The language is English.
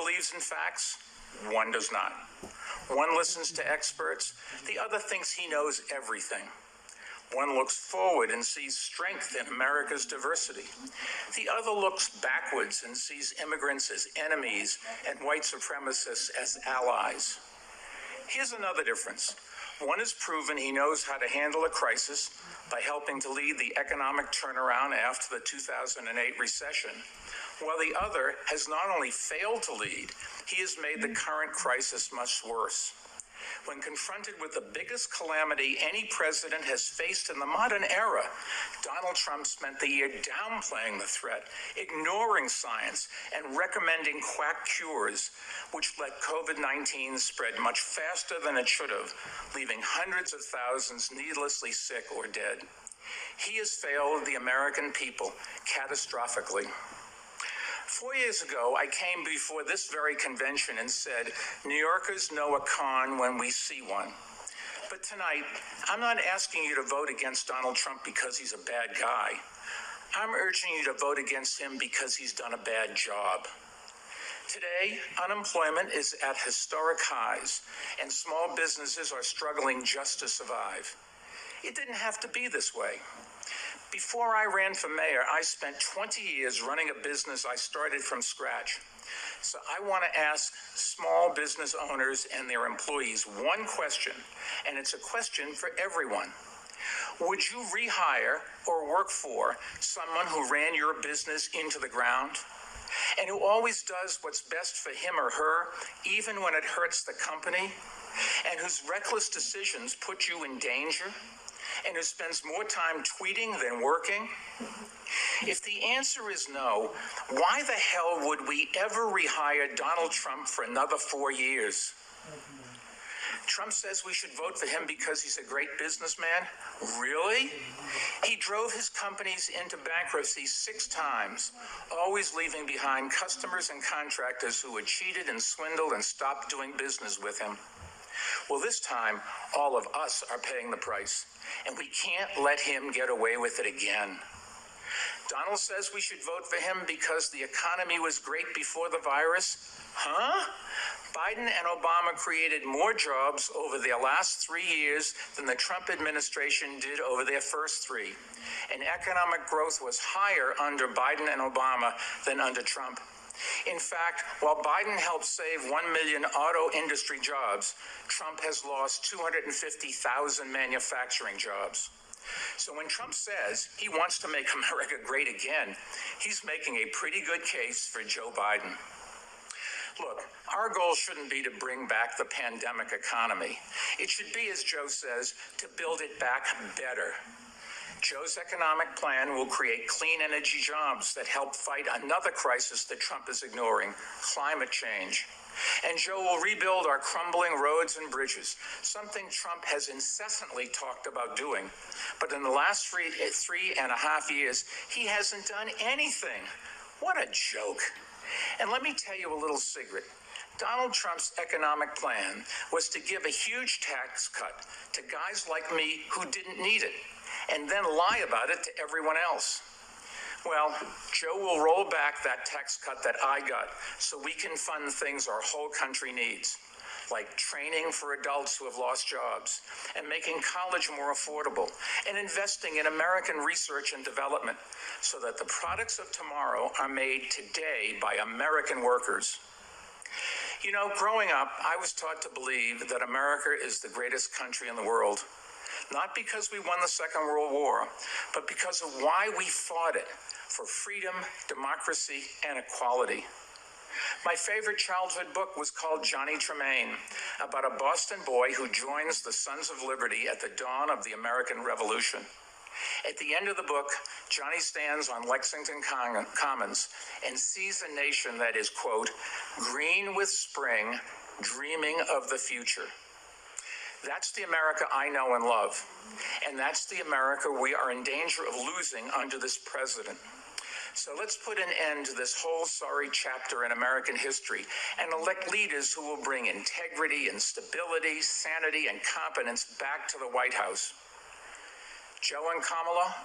believes in facts, one does not. One listens to experts, the other thinks he knows everything. One looks forward and sees strength in America's diversity. The other looks backwards and sees immigrants as enemies and white supremacists as allies. Here's another difference. One has proven he knows how to handle a crisis by helping to lead the economic turnaround after the 2008 recession, while the other has not only failed to lead, he has made the current crisis much worse. When confronted with the biggest calamity any president has faced in the modern era, Donald Trump spent the year downplaying the threat, ignoring science, and recommending quack cures, which let COVID-19 spread much faster than it should have, leaving hundreds of thousands needlessly sick or dead. He has failed the American people catastrophically. 4 years ago, I came before this very convention and said, New Yorkers know a con when we see one. But tonight, I'm not asking you to vote against Donald Trump because he's a bad guy. I'm urging you to vote against him because he's done a bad job. Today, unemployment is at historic highs, and small businesses are struggling just to survive. It didn't have to be this way. Before I ran for mayor, I spent 20 years running a business I started from scratch. So I want to ask small business owners and their employees one question, and it's a question for everyone. Would you rehire or work for someone who ran your business into the ground and who always does what's best for him or her, even when it hurts the company, and whose reckless decisions put you in danger? And who spends more time tweeting than working? If the answer is no, why the hell would we ever rehire Donald Trump for another 4 years? Trump says we should vote for him because he's a great businessman? Really? He drove his companies into bankruptcy 6 times, always leaving behind customers and contractors who had cheated and swindled and stopped doing business with him. Well, this time, all of us are paying the price, and we can't let him get away with it again. Donald says we should vote for him because the economy was great before the virus. Huh? Biden and Obama created more jobs over their last 3 years than the Trump administration did over their first 3. And economic growth was higher under Biden and Obama than under Trump. In fact, while Biden helped save 1 million auto industry jobs, Trump has lost 250,000 manufacturing jobs. So when Trump says he wants to make America great again, he's making a pretty good case for Joe Biden. Look, our goal shouldn't be to bring back the pandemic economy. It should be, as Joe says, to build it back better. Joe's economic plan will create clean energy jobs that help fight another crisis that Trump is ignoring, climate change. And Joe will rebuild our crumbling roads and bridges, something Trump has incessantly talked about doing. But in the last 3.5 years, he hasn't done anything. What a joke. And let me tell you a little secret. Donald Trump's economic plan was to give a huge tax cut to guys like me who didn't need it, and then lie about it to everyone else. Well, Joe will roll back that tax cut that I got so we can fund things our whole country needs, like training for adults who have lost jobs, and making college more affordable, and investing in American research and development so that the products of tomorrow are made today by American workers. You know, growing up, I was taught to believe that America is the greatest country in the world. Not because we won the Second World War, but because of why we fought it for freedom, democracy, and equality. My favorite childhood book was called Johnny Tremaine, about a Boston boy who joins the Sons of Liberty at the dawn of the American Revolution. At the end of the book, Johnny stands on Lexington Commons and sees a nation that is, quote, green with spring, dreaming of the future. That's the America I know and love. And that's the America we are in danger of losing under this president. So let's put an end to this whole sorry chapter in American history and elect leaders who will bring integrity and stability, sanity, and competence back to the White House. Joe and Kamala,